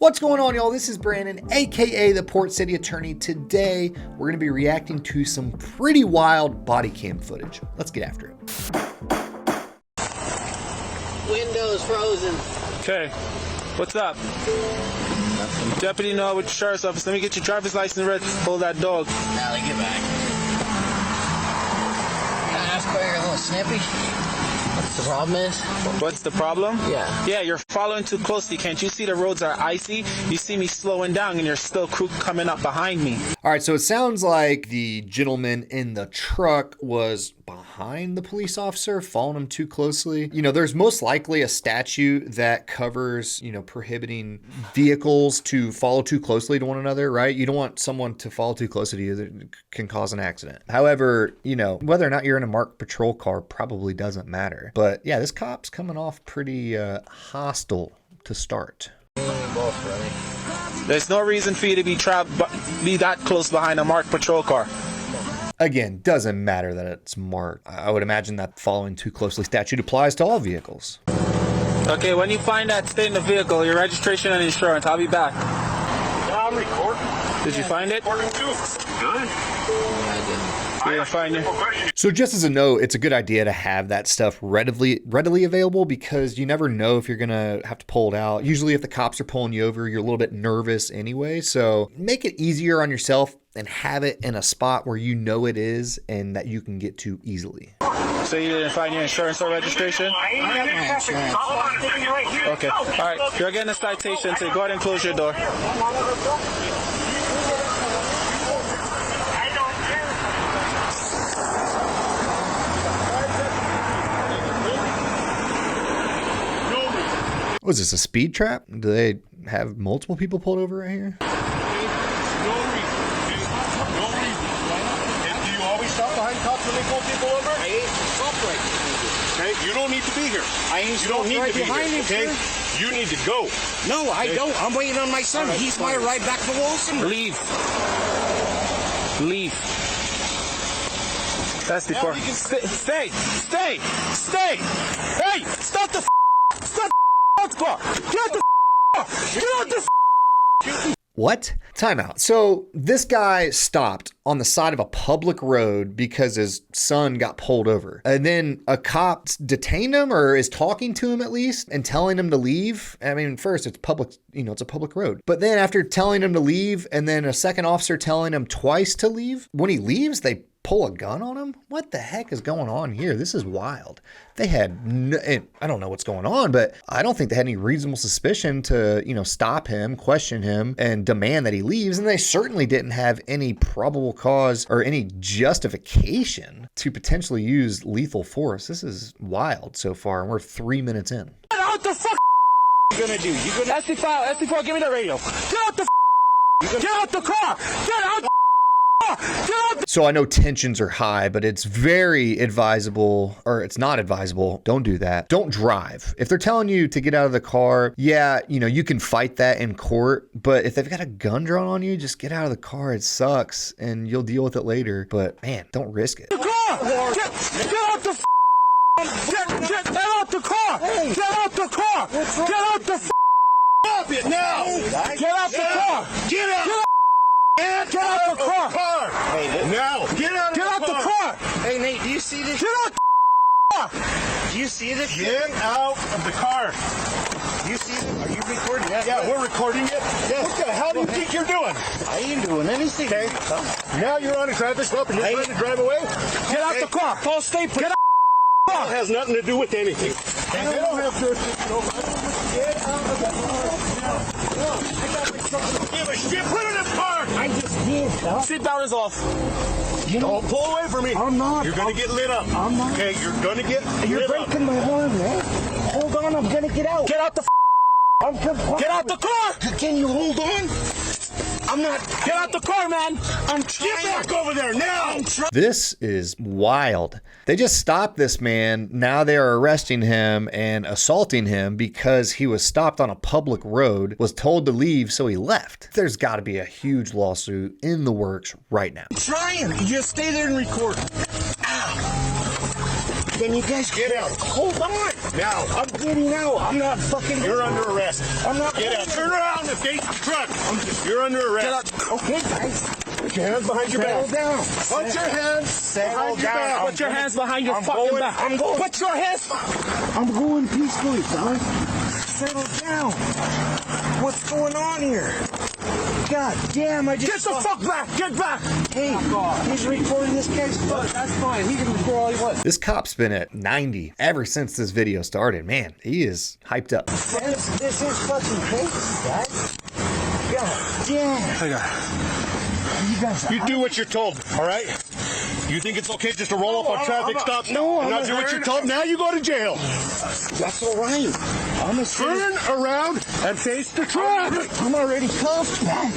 What's going on, y'all? This is Brandon, aka the Port City Attorney. Today, we're going to be reacting to some pretty wild body cam footage. Let's get after it. Windows frozen. Okay, what's up? Nothing. Deputy Noah with the sheriff's office. Let me get your driver's license ready. Pull that dog. Allie, get back. Can I ask why you're a little snippy? What's the problem is? What's the problem? Yeah. Yeah, you're following too closely. Can't you see the roads are icy? You see me slowing down and you're still coming up behind me. All right, so it sounds like the gentleman in the truck was behind the police officer, following him too closely. You know, there's most likely a statute that covers, prohibiting vehicles to follow too closely to one another, right? You don't want someone to follow too closely to you that can cause an accident. However, whether or not you're in a marked patrol car probably doesn't matter. But yeah, this cop's coming off pretty hostile to start. There's no reason for you to be that close behind a marked patrol car. Again, doesn't matter that it's marked. I would imagine that following too closely statute applies to all vehicles. Okay, when you find that, stay in the vehicle, your registration and insurance. I'll be back. Yeah, I'm recording. Did you find it? Recording too. Good. You're gonna find it. So just as a note, it's a good idea to have that stuff readily available because you never know if you're gonna have to pull it out. Usually if the cops are pulling you over, you're a little bit nervous anyway. So make it easier on yourself and have it in a spot where you know it is and that you can get to easily. So you didn't find your insurance or registration? I got my insurance. Okay, all right, you're getting a citation, so go ahead and close your door. Was this a speed trap? Do they have multiple people pulled over right here? No reason. No reason. Do you always stop behind cops when they pull people over? I ain't stopped right behind you. Okay, you don't need to be here. I ain't You don't stopped need right to be behind here, you, okay? sir. You need to go. No, I don't. I'm waiting on my son. He's my ride back to Wilson. Leave. Leave. That's before. Stay. Hey, stop the car. Get the What? Time out. So this guy stopped on the side of a public road because his son got pulled over. And then a cop detained him or is talking to him at least and telling him to leave. I mean, first it's public, it's a public road. But then after telling him to leave and then a second officer telling him twice to leave, when he leaves, they pull a gun on him? What the heck is going on here? This is wild. They had, I don't know what's going on, but I don't think they had any reasonable suspicion to, stop him, question him, and demand that he leaves. And they certainly didn't have any probable cause or any justification to potentially use lethal force. This is wild so far, and we're 3 minutes in. What the fuck you gonna do? You gonna SD4, give me the radio. Get out the get out the car. Get out. So I know tensions are high, but it's very advisable, or it's not advisable. Don't do that. Don't drive. If they're telling you to get out of the car, yeah, you can fight that in court, but if they've got a gun drawn on you, just get out of the car. It sucks and you'll deal with it later, but man, don't risk it. The car! Get out the get out the car! Get out the car! Get out the Stop it now! Get out the car! Get out! Get out the car! Now! Get out the car! Hey, Nate, do you see this? Get out the car! Do you see this? Get out of the car! Do you see this? Are you recording? Yeah, we're recording it. Yes. What the hell do you think you're doing? I ain't doing anything. Okay. Now you're on a traffic stop and you're trying to drive away? Get out the car! Call state police! Get out the car! It has nothing to do with anything. They don't have jurisdiction over it. Get out of the car. Give a shit. Put it in the car. I just did. Seatbelt is off. Don't pull away from me. I'm not. You're going to get lit up. I'm not. Okay, you're going to get You're lit up. breaking my arm, man. Hold on, I'm gonna get out. Get out the I'm complying. Get out the car! Can you hold on? I'm not. Get out the car, man! I'm Get trying. back over there now. This is wild. They just stopped this man. Now they are arresting him and assaulting him because he was stopped on a public road, was told to leave, so he left. There's got to be a huge lawsuit in the works right now. I'm trying. You just stay there and record. Ow. Then you guys Get out. Hold on. Now. I'm getting out. I'm not fucking. You're under arrest. I'm not. Get out. Turn around and face the truck. You're under arrest. Get out. Okay, guys. Put your hands behind your Settle back. down. Put your hands behind your back. Put your hands behind your I'm fucking going- back. I'm going. Put your hands. I'm going peacefully, son. Settle down. What's going on here? God damn, I just... Get the fuck back! Get back! Hey, he's recording this case. That's fine. He can record all he wants. This cop's been at 90 ever since this video started. Man, he is hyped up. This is fucking crazy, guys. God damn. I got it. You guys... You do what you're told, all right? You think it's okay just to roll up on traffic stop? No, and I'm not do not what you're hurting. told? Now you go to jail. That's all right. I'm a Turn around and face the truck. I'm already cuffed, man.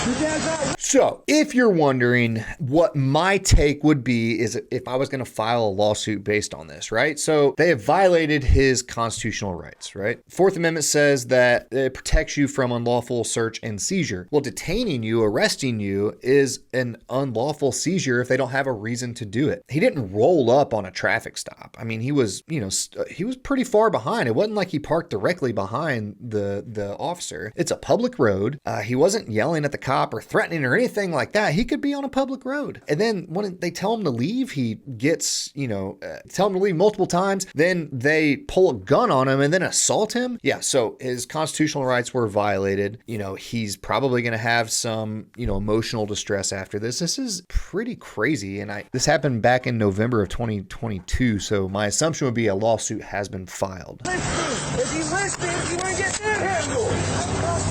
You guys are... So, if you're wondering what my take would be is if I was going to file a lawsuit based on this, right? So, they have violated his constitutional rights, right? Fourth Amendment says that it protects you from unlawful search and seizure. Well, detaining you, arresting you is an unlawful seizure if they don't have a reason to do it. He didn't roll up on a traffic stop. I mean, he was, he was pretty far behind. It wasn't like he parked directly behind the officer. It's a public road. He wasn't yelling at the cop or threatening or anything like that. He could be on a public road. And then when they tell him to leave, he gets, tell him to leave multiple times. Then they pull a gun on him and then assault him. Yeah. So his constitutional rights were violated. He's probably going to have some, emotional distress after this. This is pretty crazy. And this happened back in November of 2022. So my assumption would be a lawsuit has been filed. If you listen, you want to get that handle.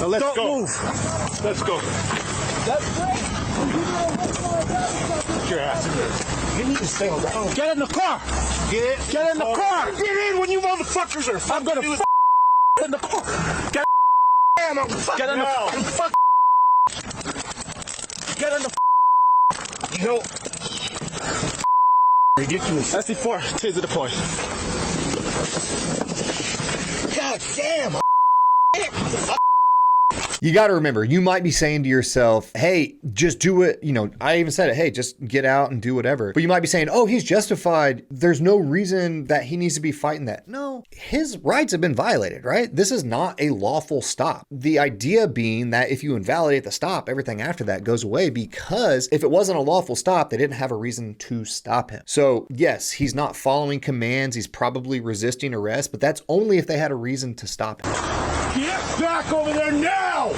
Now let's Don't go. move. Let's go. That's right. Put your ass in there. You need to settle down. Get in the car. Get in the car. Get in when you motherfuckers are. I'm gonna in the car. Get Damn, I'm Get in the now. fuck. Get in the You know, ridiculous. SC4. Taser deployed. God damn. You got to remember, you might be saying to yourself, hey, just do it. I even said it. Hey, just get out and do whatever. But you might be saying, oh, he's justified. There's no reason that he needs to be fighting that. No, his rights have been violated, right? This is not a lawful stop. The idea being that if you invalidate the stop, everything after that goes away, because if it wasn't a lawful stop, they didn't have a reason to stop him. So yes, he's not following commands. He's probably resisting arrest, but that's only if they had a reason to stop him. Get back over there now.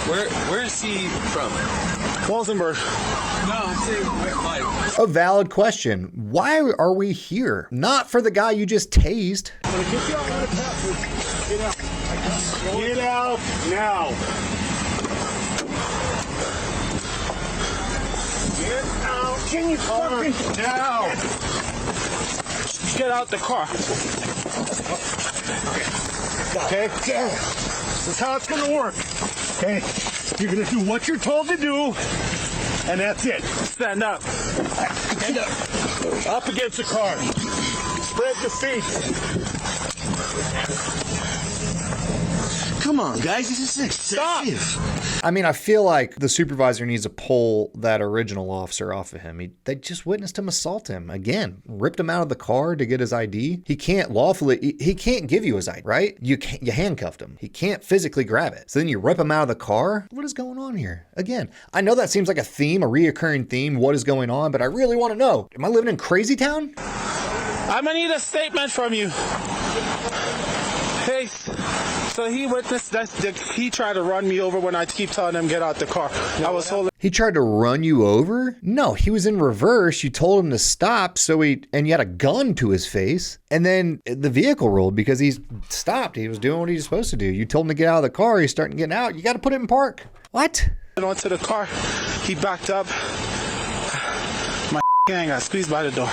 Where is he from? Walsenburg. No, I'm saying like. A valid question. Why are we here? Not for the guy you just tased. Get out now. Get out. Can you fucking Now. get out the car? Okay? This is how it's going to work. Okay? You're going to do what you're told to do, and that's it. Stand up. Stand up. Up against the car. Spread your feet. Come on, guys, this is excessive. I mean, I feel like the supervisor needs to pull that original officer off of him. They just witnessed him assault him. Again, ripped him out of the car to get his ID. He can't lawfully, he can't give you his ID, right? You handcuffed him. He can't physically grab it. So then you rip him out of the car. What is going on here? Again, I know that seems like a theme, a reoccurring theme. What is going on? But I really want to know. Am I living in Crazy Town? I'm gonna need a statement from you. Hey, so he witnessed that he tried to run me over when I keep telling him get out the car. I was holding. He tried to run you over? No, he was in reverse. You told him to stop, and you had a gun to his face. And then the vehicle rolled because he stopped. He was doing what he was supposed to do. You told him to get out of the car. He's starting to get out. You got to put it in park. What? Onto the car. He backed up. My gang got squeezed by the door.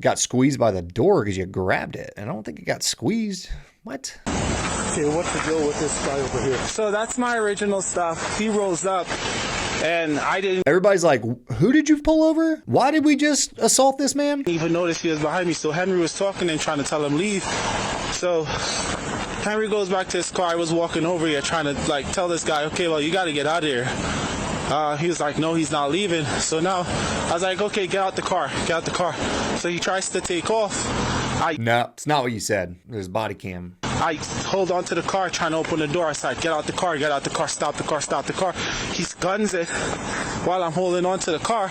Got squeezed by the door because you grabbed it. And I don't think it got squeezed. What? Okay, what's the deal with this guy over here? So that's my original stuff. He rolls up, and I didn't Everybody's like, who did you pull over? Why did we just assault this man? even notice he was behind me. So Henry was talking and trying to tell him leave. So Henry goes back to his car. I was walking over here trying to tell this guy, okay, well, you got to get out of here. He was like, no, he's not leaving. So now I was like, okay, get out the car, get out the car. So he tries to take off. No, it's not what you said. There's body cam. I hold on to the car, trying to open the door. I said, get out the car, stop the car, stop the car. He guns it while I'm holding on to the car.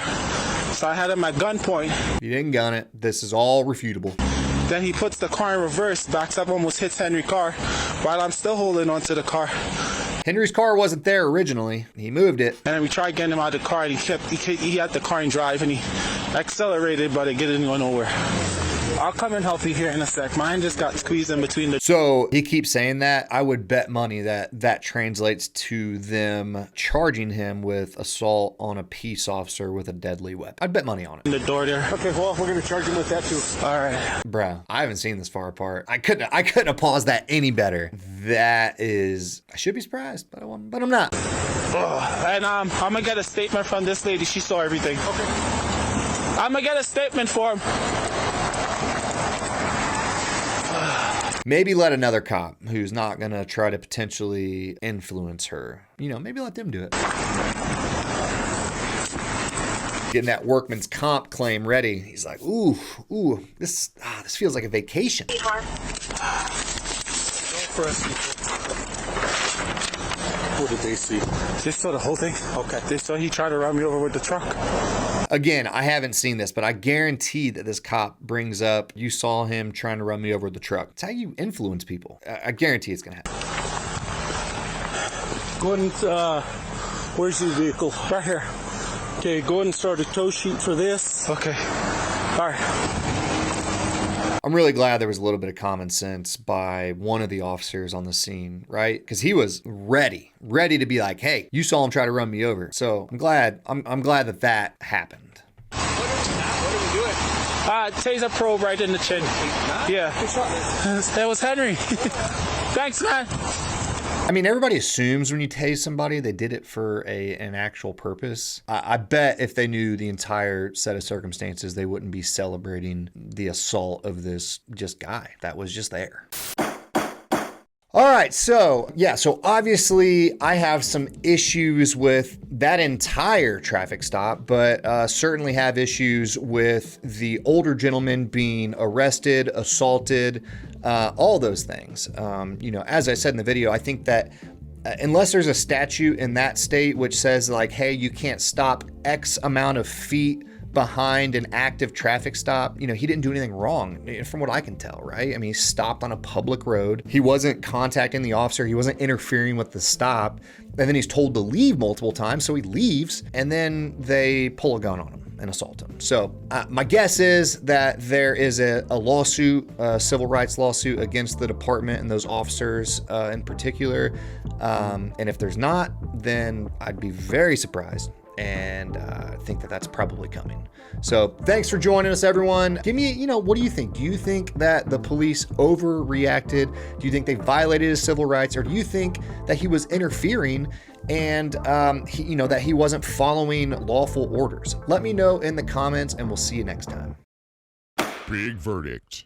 So I had him at gunpoint. You didn't gun it. This is all refutable. Then he puts the car in reverse, backs up, almost hits Henry's car while I'm still holding on to the car. Henry's car wasn't there originally. He moved it. And then we tried getting him out of the car, and he had the car in drive, and he accelerated, but it didn't go nowhere. I'll come and help you here in a sec. Mine just got squeezed in between the... So he keeps saying that. I would bet money that that translates to them charging him with assault on a peace officer with a deadly weapon. I'd bet money on it. the door there. Okay, well, we're gonna charge him with that too. All right. Bro, I haven't seen this far apart. I couldn't have paused that any better. That is... I should be surprised, but I'm not. And I'm gonna get a statement from this lady. She saw everything. Okay. I'm gonna get a statement for him. Maybe let another cop who's not going to try to potentially influence her. You know, maybe let them do it. Getting that workman's comp claim ready. He's like, ooh, this feels like a vacation. What did they see? They saw the whole thing? Okay. They saw he tried to run me over with the truck. Again, I haven't seen this, but I guarantee that this cop brings up, you saw him trying to run me over with the truck. It's how you influence people. I guarantee it's going to happen. Go ahead and, where's your vehicle? Right here. Okay, go ahead and start a tow sheet for this. Okay. All right. I'm really glad there was a little bit of common sense by one of the officers on the scene, right? Because he was ready to be like, hey, you saw him try to run me over. So I'm glad that happened. What are we doing? Taser probe right in the chin. Yeah. That was Henry. Thanks, man. I mean, everybody assumes when you tase somebody, they did it for an actual purpose. I bet if they knew the entire set of circumstances, they wouldn't be celebrating the assault of this just guy that was just there. All right, so obviously I have some issues with that entire traffic stop, but certainly have issues with the older gentleman being arrested, assaulted, all those things. As I said in the video, I think that unless there's a statute in that state which says like, hey, you can't stop X amount of feet behind an active traffic stop, he didn't do anything wrong from what I can tell, right? I mean, he stopped on a public road. He wasn't contacting the officer. He wasn't interfering with the stop. And then he's told to leave multiple times. So he leaves and then they pull a gun on him and assault him. So my guess is that there is a lawsuit, a civil rights lawsuit against the department and those officers in particular. And if there's not, then I'd be very surprised. And I think that that's probably coming. So thanks for joining us, everyone. Give me, what do you think? Do you think that the police overreacted? Do you think they violated his civil rights? Or do you think that he was interfering and that he wasn't following lawful orders? Let me know in the comments and we'll see you next time. Big verdict.